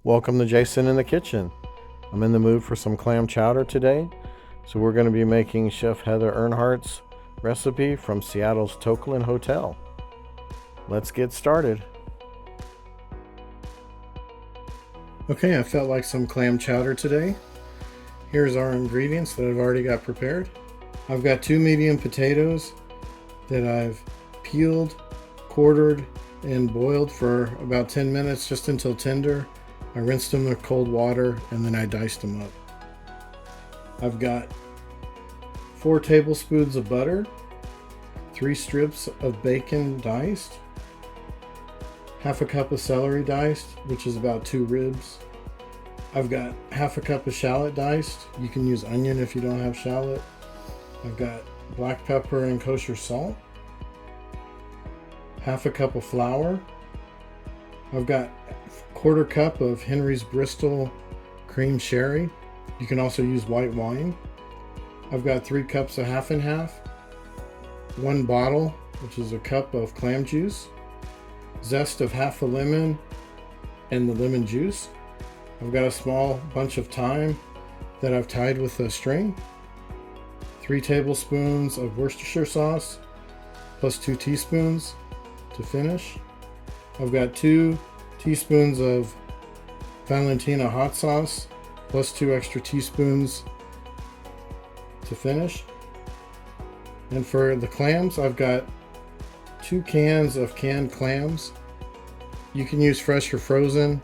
Welcome to Jason in the Kitchen. I'm in the mood for some clam chowder today, so we're going to be making Chef Heather Earnhardt's recipe from Seattle's Tokeland Hotel. Let's get started. Okay, I felt like some clam chowder today. Here's our ingredients that I've already got prepared. I've got 2 medium potatoes that I've peeled, quartered, and boiled for about 10 minutes just until tender. I rinsed them with cold water and then I diced them up. I've got 4 tablespoons of butter, 3 strips of bacon diced, half a cup of celery diced, which is about 2 ribs. I've got half a cup of shallot diced. You can use onion if you don't have shallot. I've got black pepper and kosher salt, half a cup of flour. I've got a 1/4 cup of Henry's Bristol cream sherry. You can also use white wine. I've got 3 cups of half and half, 1 bottle, which is a cup of clam juice, zest of half a lemon and the lemon juice. I've got a small bunch of thyme that I've tied with a string, 3 tablespoons of Worcestershire sauce plus 2 teaspoons to finish. I've got 2 teaspoons of Valentina hot sauce plus 2 extra teaspoons to finish. And for the clams, I've got 2 cans of canned clams. You can use fresh or frozen.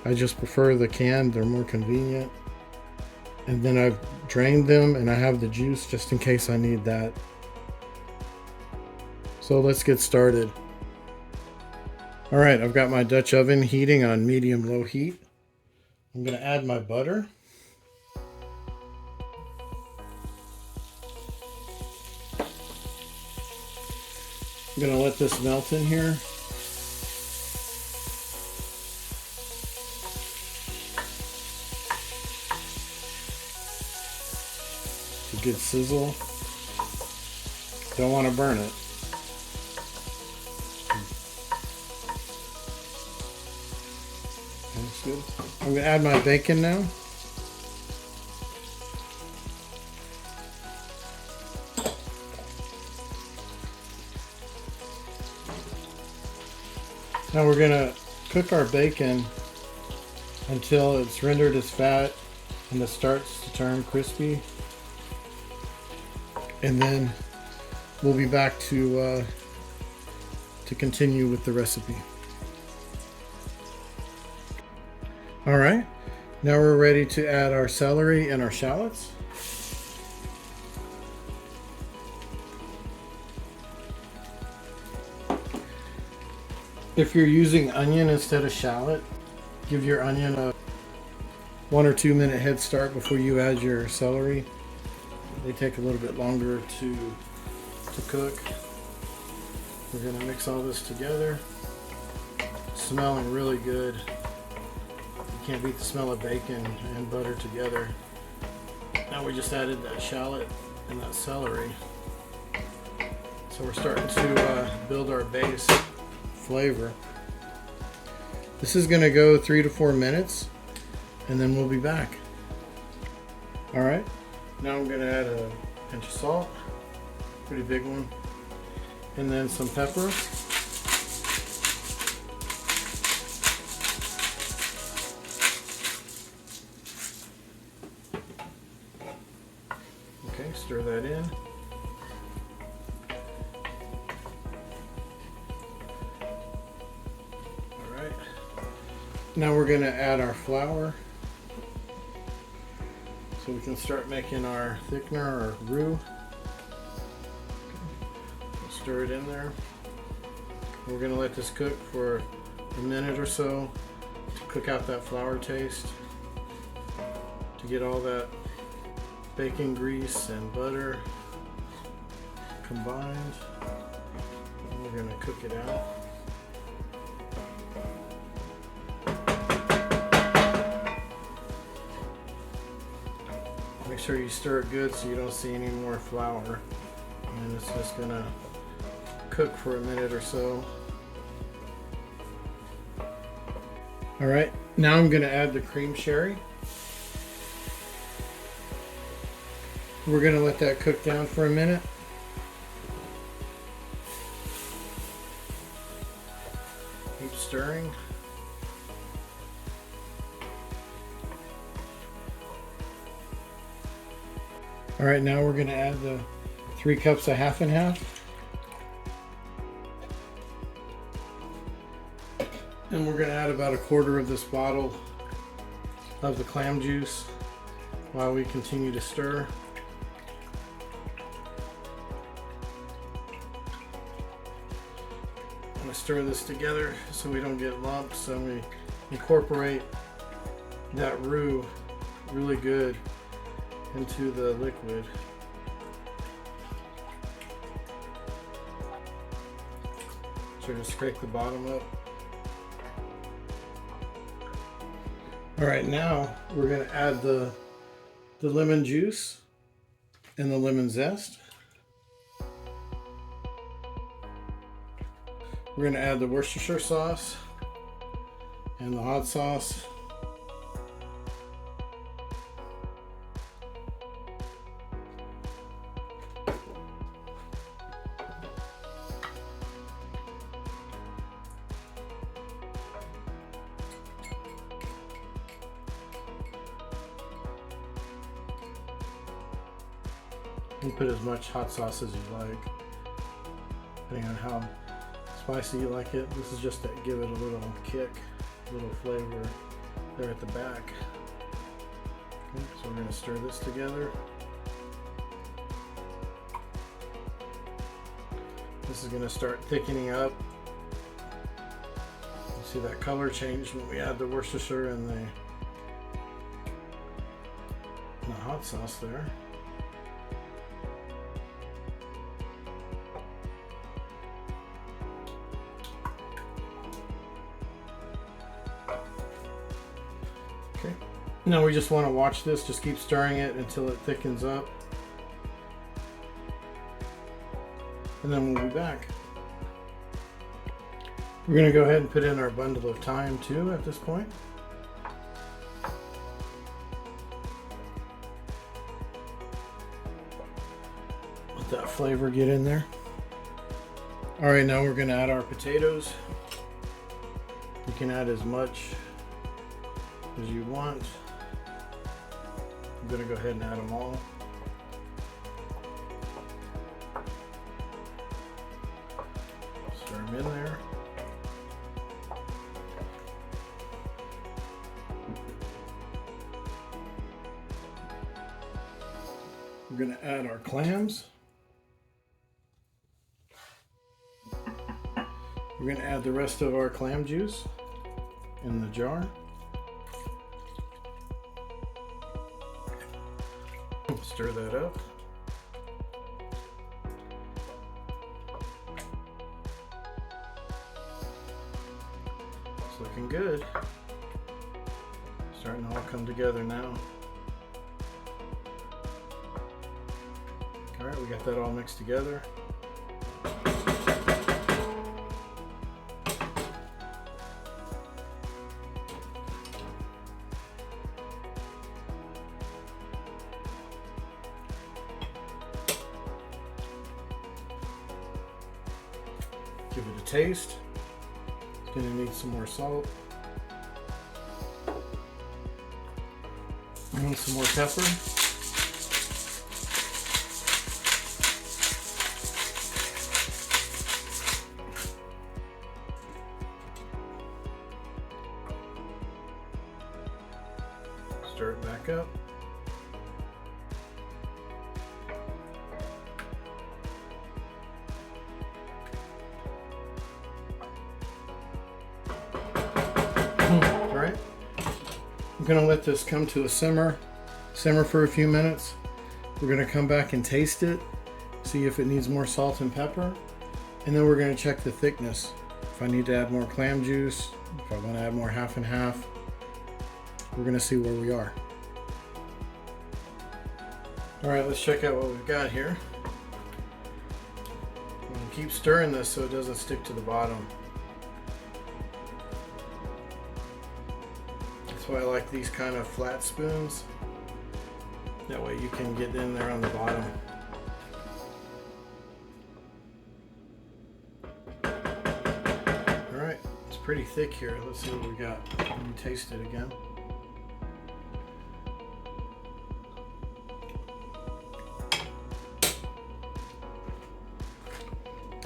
I just prefer the canned, they're more convenient. And then I've drained them and I have the juice just in case I need that. So let's get started. All right, I've got my Dutch oven heating on medium-low heat. I'm going to add my butter. I'm going to let this melt in here. It's a good sizzle. Don't want to burn it. That's good. I'm going to add my bacon now. Now we're going to cook our bacon until it's rendered as fat and it starts to turn crispy. And then we'll be back to continue with the recipe. All right, now we're ready to add our celery and our shallots. If you're using onion instead of shallot, give your onion a 1 or 2 minute head start before you add your celery. They take a little bit longer to cook. We're gonna mix all this together. It's smelling really good. You can't beat the smell of bacon and butter together. Now we just added that shallot and that celery. So we're starting to build our base flavor. This is gonna go 3 to 4 minutes and then we'll be back. All right, now I'm gonna add a pinch of salt, pretty big one, and then some pepper. Okay, stir that in. All right. Now we're going to add our flour so we can start making our thickener or roux. Okay. Stir it in there. We're going to let this cook for a minute or so to cook out that flour taste, to get all that bacon grease and butter combined. And we're going to cook it out. Make sure you stir it good so you don't see any more flour. And it's just going to cook for a minute or so. All right, Now I'm going to add the cream sherry. We're going to let that cook down for a minute. Keep stirring. All right, now we're going to add the 3 cups of half and half. And we're going to add about 1/4 of this bottle of the clam juice while we continue to stir. I'm going to stir this together so we don't get lumps, and we incorporate that roux really good into the liquid. So just scrape the bottom up. All right, now we're going to add the lemon juice and the lemon zest. We're going to add the Worcestershire sauce and the hot sauce. You can put as much hot sauce as you like, depending on how spicy you like it. This is just to give it a little kick, a little flavor there at the back. Okay, so we're going to stir this together. This is going to start thickening up. You see that color change when we add the Worcestershire and the hot sauce there. Okay. Now we just want to watch this, just keep stirring it until it thickens up. And then we'll be back. We're going to go ahead and put in our bundle of thyme too at this point. Let that flavor get in there. All right, now we're going to add our potatoes. You can add as much as you want. I'm going to go ahead and add them all. Stir them in there. We're going to add our clams. We're going to add the rest of our clam juice in the jar. Stir that up. It's looking good. Starting to all come together now. All right, we got that all mixed together. Give it a taste. It's going to need some more salt. And some more pepper. Stir it back up. Alright, I'm going to let this come to a simmer for a few minutes. We're going to come back and taste it, see if it needs more salt and pepper, and then we're going to check the thickness. If I need to add more clam juice, if I want to add more half and half, we're going to see where we are. Alright, let's check out what we've got here. I'm going to keep stirring this so it doesn't stick to the bottom. So I like these kind of flat spoons. That way you can get in there on the bottom. Alright, it's pretty thick here. Let's see what we got. Let me taste it again.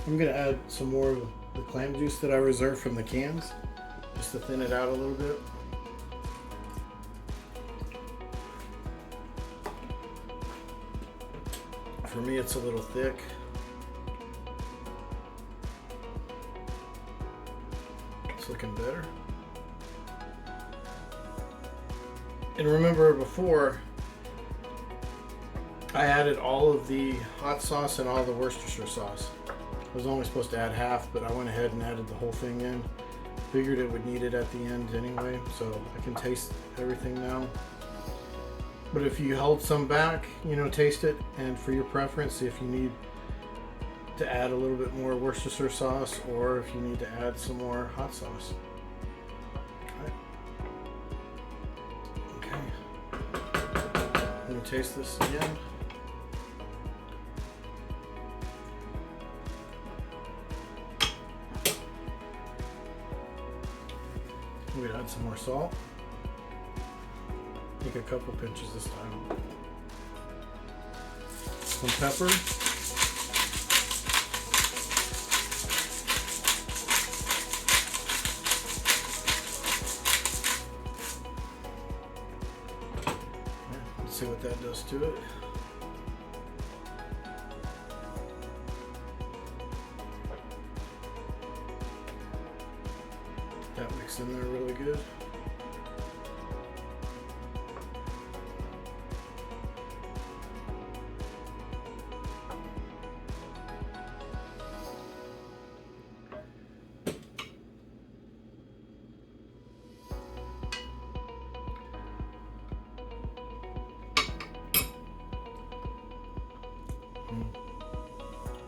I'm going to add some more of the clam juice that I reserved from the cans, just to thin it out a little bit. For me, it's a little thick. It's looking better. And remember before, I added all of the hot sauce and all the Worcestershire sauce. I was only supposed to add half, but I went ahead and added the whole thing in. Figured it would need it at the end anyway, so I can taste everything now. But if you hold some back, you know, taste it, and for your preference, if you need to add a little bit more Worcestershire sauce, or if you need to add some more hot sauce. Okay. Let me taste this again. I'm gonna add some more salt. Take a couple pinches this time. Some pepper. Let's see what that does to it. That mixed in there really good.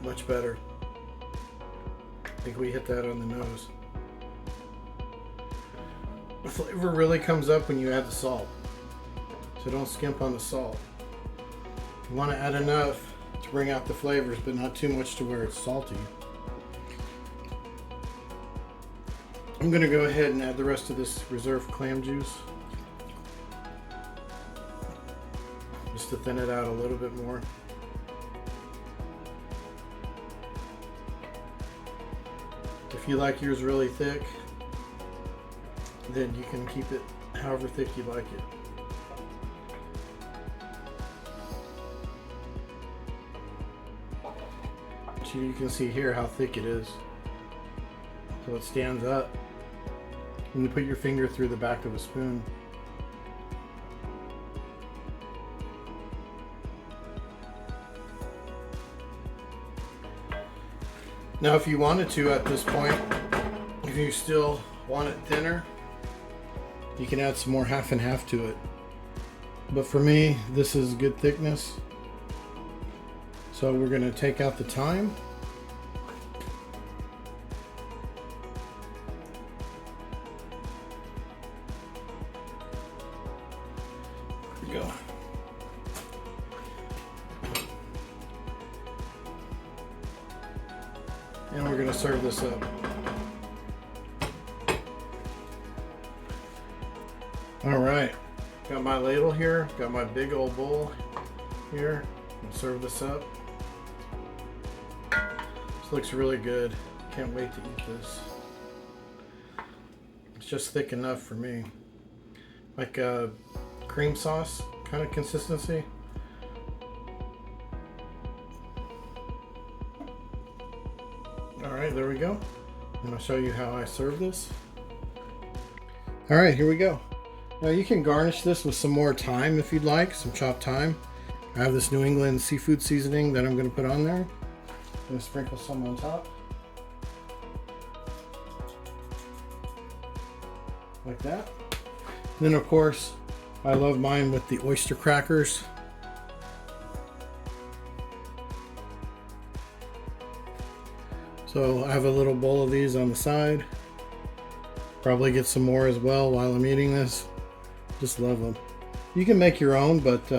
Much better. I think we hit that on the nose. The flavor really comes up when you add the salt, so don't skimp on the salt. You want to add enough to bring out the flavors, but not too much to where it's salty. I'm going to go ahead and add the rest of this reserved clam juice, just to thin it out a little bit more. If you like yours really thick, then you can keep it however thick you like it. So you can see here how thick it is. So it stands up. When you put your finger through the back of a spoon, now if you wanted to at this point, if you still want it thinner, you can add some more half and half to it. But for me, this is good thickness. So we're going to take out the thyme. There we go. And we're going to serve this up. All right, got my ladle here, got my big old bowl here. I'll serve this up. This looks really good. Can't wait to eat this. It's just thick enough for me. Like a cream sauce kind of consistency. All right, there we go. And I'll show you how I serve this. All right, here we go. Now you can garnish this with some more thyme if you'd like, some chopped thyme. I have this New England seafood seasoning that I'm going to put on there. I'm going to sprinkle some on top. Like that. And then of course, I love mine with the oyster crackers. So I have a little bowl of these on the side. Probably get some more as well while I'm eating this. Just love them. You can make your own, but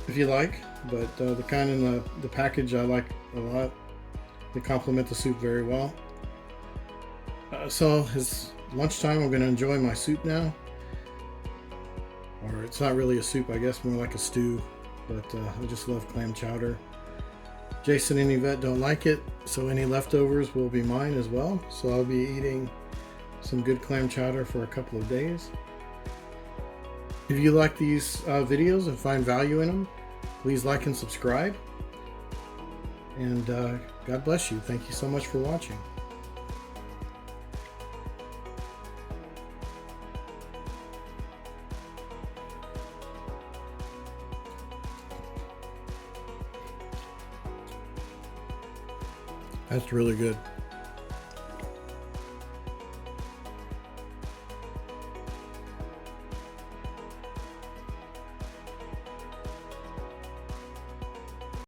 if you like. But the kind in the package I like a lot. They complement the soup very well. So it's lunchtime. I'm going to enjoy my soup now. Or it's not really a soup, I guess, more like a stew. But I just love clam chowder. Jason and Ivette don't like it, so any leftovers will be mine as well. So I'll be eating some good clam chowder for a couple of days. If you like these videos and find value in them, please like and subscribe. And God bless you. Thank you so much for watching. That's really good.